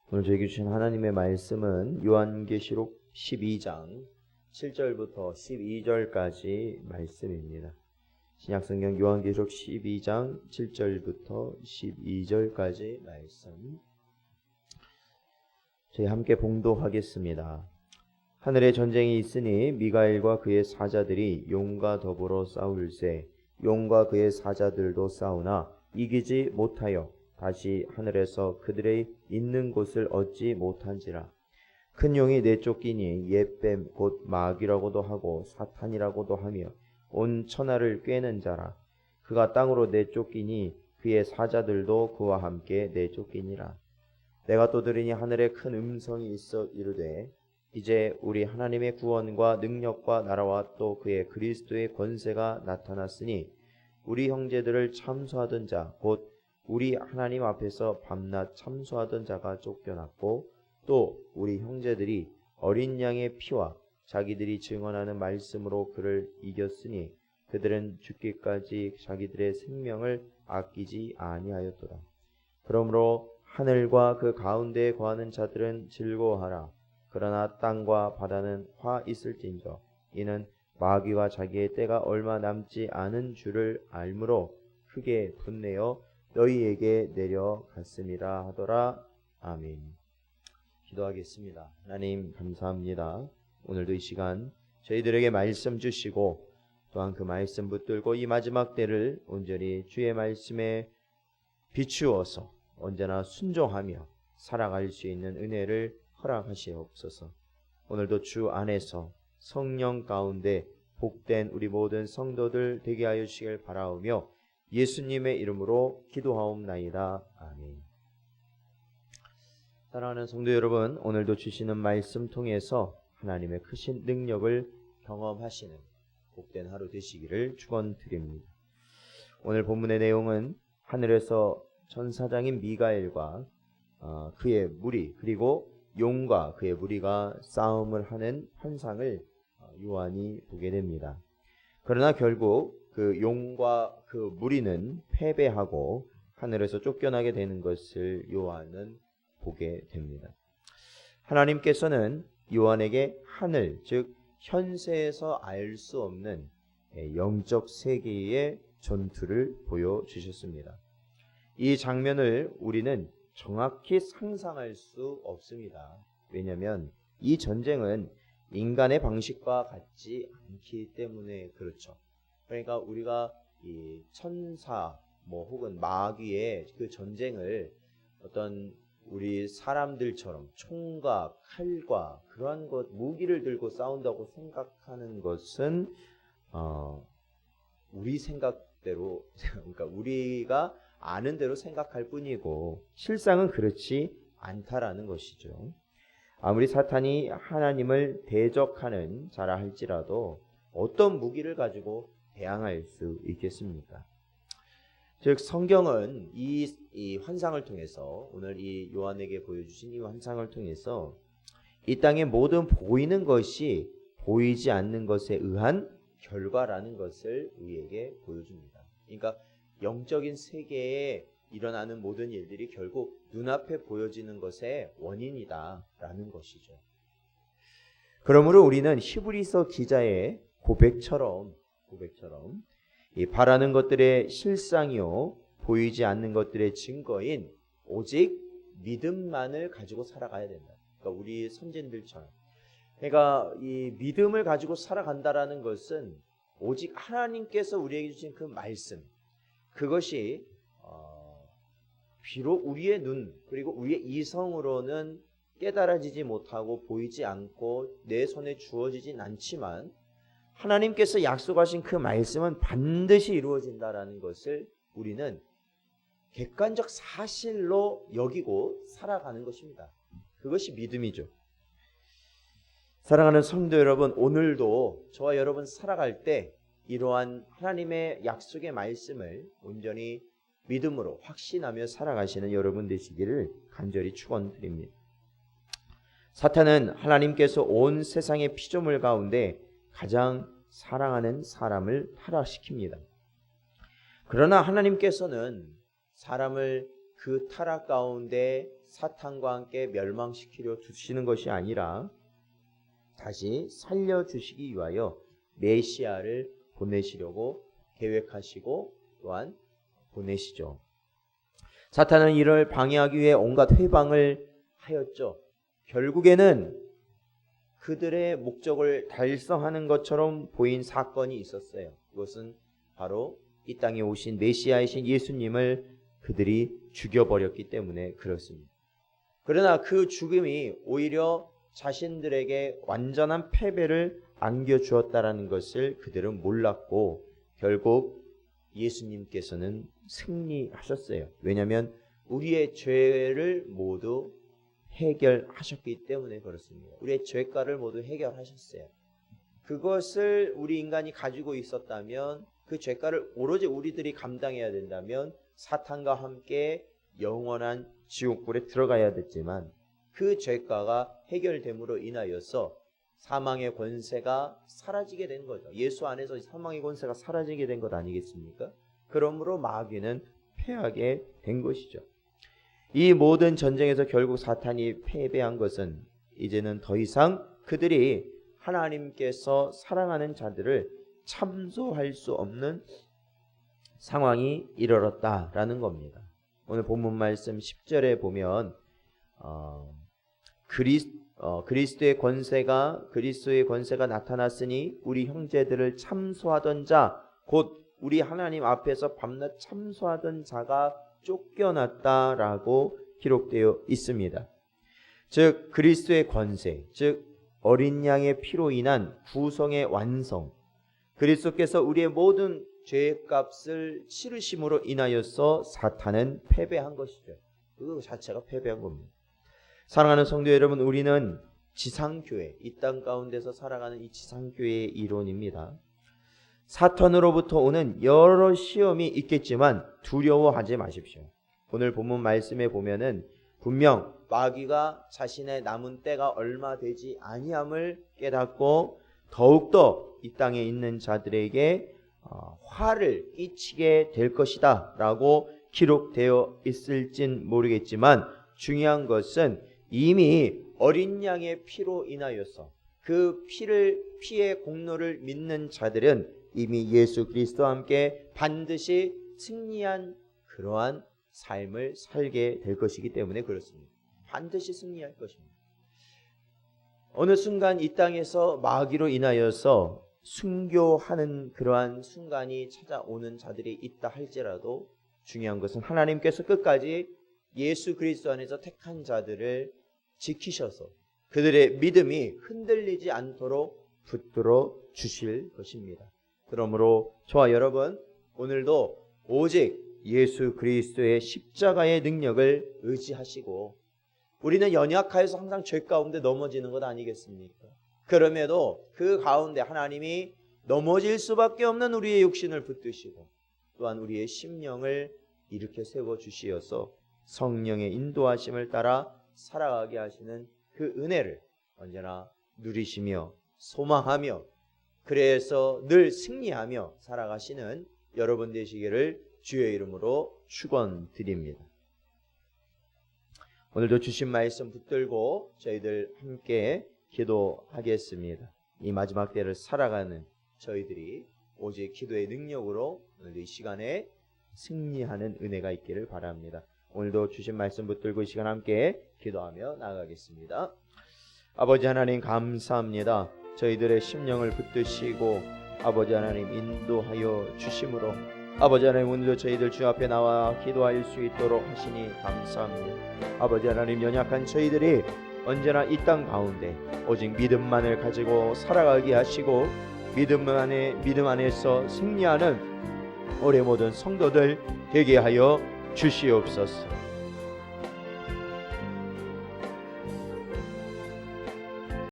오늘 저에게 주신 하나님의 말씀은 요한계시록 12장 7절부터 12절까지 말씀입니다. 신약성경 요한계시록 12장 7절부터 12절까지 말씀 저희 함께 봉독하겠습니다. 하늘에 전쟁이 있으니 미가엘과 그의 사자들이 용과 더불어 싸울세 용과 그의 사자들도 싸우나 이기지 못하여 다시 하늘에서 그들의 있는 곳을 얻지 못한지라. 큰 용이 내쫓기니 옛뱀 곧 마귀라고도 하고 사탄이라고도 하며 온 천하를 꿰는 자라. 그가 땅으로 내쫓기니 그의 사자들도 그와 함께 내쫓기니라. 내가 또 들으니 하늘에 큰 음성이 있어 이르되 이제 우리 하나님의 구원과 능력과 나라와 또 그의 그리스도의 권세가 나타났으니 우리 형제들을 참소하던 자 곧 우리 하나님 앞에서 밤낮 참소하던 자가 쫓겨났고 또 우리 형제들이 어린 양의 피와 자기들이 증언하는 말씀으로 그를 이겼으니 그들은 죽기까지 자기들의 생명을 아끼지 아니하였도다. 그러므로 하늘과 그 가운데에 거하는 자들은 즐거워하라. 그러나 땅과 바다는 화 있을진저 이는 마귀와 자기의 때가 얼마 남지 않은 줄을 알므로 크게 분내어 너희에게 내려갔음이라 하더라. 아멘. 기도하겠습니다. 하나님 감사합니다. 오늘도 이 시간 저희들에게 말씀 주시고 또한 그 말씀 붙들고 이 마지막 때를 온전히 주의 말씀에 비추어서 언제나 순종하며 살아갈 수 있는 은혜를 허락하시옵소서. 오늘도 주 안에서 성령 가운데 복된 우리 모든 성도들 되게 하여 주시길 바라오며 예수님의 이름으로 기도하옵나이다. 아멘. 사랑하는 성도 여러분, 오늘도 주시는 말씀 통해서 하나님의 크신 능력을 경험하시는 복된 하루 되시기를 축원드립니다. 오늘 본문의 내용은 하늘에서 천사장인 미가엘과 그의 무리 그리고 용과 그의 무리가 싸움을 하는 환상을 요한이 보게 됩니다. 그러나 결국 그 용과 그 무리는 패배하고 하늘에서 쫓겨나게 되는 것을 요한은 보게 됩니다. 하나님께서는 요한에게 하늘, 즉 현세에서 알 수 없는 영적 세계의 전투를 보여주셨습니다. 이 장면을 우리는 정확히 상상할 수 없습니다. 왜냐하면 이 전쟁은 인간의 방식과 같지 않기 때문에 그렇죠. 그러니까 우리가 이 천사 혹은 마귀의 그 전쟁을 어떤 우리 사람들처럼 총과 칼과 그러한 것 무기를 들고 싸운다고 생각하는 것은 우리 생각대로 그러니까 우리가 아는 대로 생각할 뿐이고 실상은 그렇지 않다라는 것이죠. 아무리 사탄이 하나님을 대적하는 자라 할지라도 어떤 무기를 가지고 대항할 수 있겠습니까? 즉 성경은 이 환상을 통해서 오늘 이 요한에게 보여주신 이 환상을 통해서 이 땅의 모든 보이는 것이 보이지 않는 것에 의한 결과라는 것을 우리에게 보여줍니다. 그러니까 영적인 세계에 일어나는 모든 일들이 결국 눈앞에 보여지는 것의 원인이다라는 것이죠. 그러므로 우리는 히브리서 기자의 고백처럼 이 바라는 것들의 실상이요 보이지 않는 것들의 증거인 오직 믿음만을 가지고 살아가야 된다. 그러니까 우리 선진들처럼. 그러니까 이 믿음을 가지고 살아간다라는 것은 오직 하나님께서 우리에게 주신 그 말씀, 그것이 비록 우리의 눈 그리고 우리의 이성으로는 깨달아지지 못하고 보이지 않고 내 손에 주어지진 않지만 하나님께서 약속하신 그 말씀은 반드시 이루어진다라는 것을 우리는 객관적 사실로 여기고 살아가는 것입니다. 그것이 믿음이죠. 사랑하는 성도 여러분, 오늘도 저와 여러분 살아갈 때 이러한 하나님의 약속의 말씀을 온전히 믿음으로 확신하며 살아가시는 여러분 되시기를 간절히 축원드립니다. 사탄은 하나님께서 온 세상의 피조물 가운데 가장 사랑하는 사람을 타락시킵니다. 그러나 하나님께서는 사람을 그 타락 가운데 사탄과 함께 멸망시키려 두시는 것이 아니라 다시 살려주시기 위하여 메시아를 보내시려고 계획하시고 또한 보내시죠. 사탄은 이를 방해하기 위해 온갖 회방을 하였죠. 결국에는 그들의 목적을 달성하는 것처럼 보인 사건이 있었어요. 그것은 바로 이 땅에 오신 메시아이신 예수님을 그들이 죽여버렸기 때문에 그렇습니다. 그러나 그 죽음이 오히려 자신들에게 완전한 패배를 안겨주었다라는 것을 그들은 몰랐고 결국 예수님께서는 승리하셨어요. 왜냐하면 우리의 죄를 모두 해결하셨기 때문에 그렇습니다. 우리의 죄가를 모두 해결하셨어요. 그것을 우리 인간이 가지고 있었다면 그 죄가를 오로지 우리들이 감당해야 된다면 사탄과 함께 영원한 지옥불에 들어가야 됐지만 그 죄가가 해결됨으로 인하여서 사망의 권세가 사라지게 된 거죠. 예수 안에서 사망의 권세가 사라지게 된 것 아니겠습니까? 그러므로 마귀는 패하게 된 것이죠. 이 모든 전쟁에서 결국 사탄이 패배한 것은 이제는 더 이상 그들이 하나님께서 사랑하는 자들을 참소할 수 없는 상황이 이르렀다라는 겁니다. 오늘 본문 말씀 10절에 보면 그리스도의 권세가 나타났으니 우리 형제들을 참소하던 자 곧 우리 하나님 앞에서 밤낮 참소하던 자가 쫓겨났다라고 기록되어 있습니다. 즉 그리스도의 권세, 즉 어린 양의 피로 인한 구성의 완성, 그리스도께서 우리의 모든 죄값을 치르심으로 인하여서 사탄은 패배한 것이죠. 그 자체가 패배한 겁니다. 사랑하는 성도 여러분, 우리는 지상교회, 이 땅 가운데서 살아가는 이 지상교회의 일원입니다. 사탄으로부터 오는 여러 시험이 있겠지만 두려워하지 마십시오. 오늘 본문 말씀에 보면은 분명 마귀가 자신의 남은 때가 얼마 되지 아니함을 깨닫고 더욱더 이 땅에 있는 자들에게 화를 끼치게 될 것이다 라고 기록되어 있을진 모르겠지만 중요한 것은 이미 어린 양의 피로 인하여서 그 피의 공로를 믿는 자들은 이미 예수 그리스도와 함께 반드시 승리한 그러한 삶을 살게 될 것이기 때문에 그렇습니다. 반드시 승리할 것입니다. 어느 순간 이 땅에서 마귀로 인하여서 순교하는 그러한 순간이 찾아오는 자들이 있다 할지라도 중요한 것은 하나님께서 끝까지 예수 그리스도 안에서 택한 자들을 지키셔서 그들의 믿음이 흔들리지 않도록 붙들어 주실 것입니다. 그러므로 저와 여러분 오늘도 오직 예수 그리스도의 십자가의 능력을 의지하시고 우리는 연약하여서 항상 죄 가운데 넘어지는 것 아니겠습니까? 그럼에도 그 가운데 하나님이 넘어질 수밖에 없는 우리의 육신을 붙드시고 또한 우리의 심령을 일으켜 세워주시어서 성령의 인도하심을 따라 살아가게 하시는 그 은혜를 언제나 누리시며 소망하며 그래서 늘 승리하며 살아가시는 여러분 되시기를 주의 이름으로 축원드립니다. 오늘도 주신 말씀 붙들고 저희들 함께 기도하겠습니다. 이 마지막 때를 살아가는 저희들이 오직 기도의 능력으로 오늘도 이 시간에 승리하는 은혜가 있기를 바랍니다. 오늘도 주신 말씀 붙들고 이 시간 함께 기도하며 나아가겠습니다. 아버지 하나님 감사합니다. 저희들의 심령을 붙드시고 아버지 하나님 인도하여 주심으로 아버지 하나님 오늘도 저희들 주 앞에 나와 기도할 수 있도록 하시니 감사합니다. 아버지 하나님 연약한 저희들이 언제나 이 땅 가운데 오직 믿음만을 가지고 살아가게 하시고 믿음 안에서 승리하는 우리 모든 성도들 되게 하여 주시옵소서.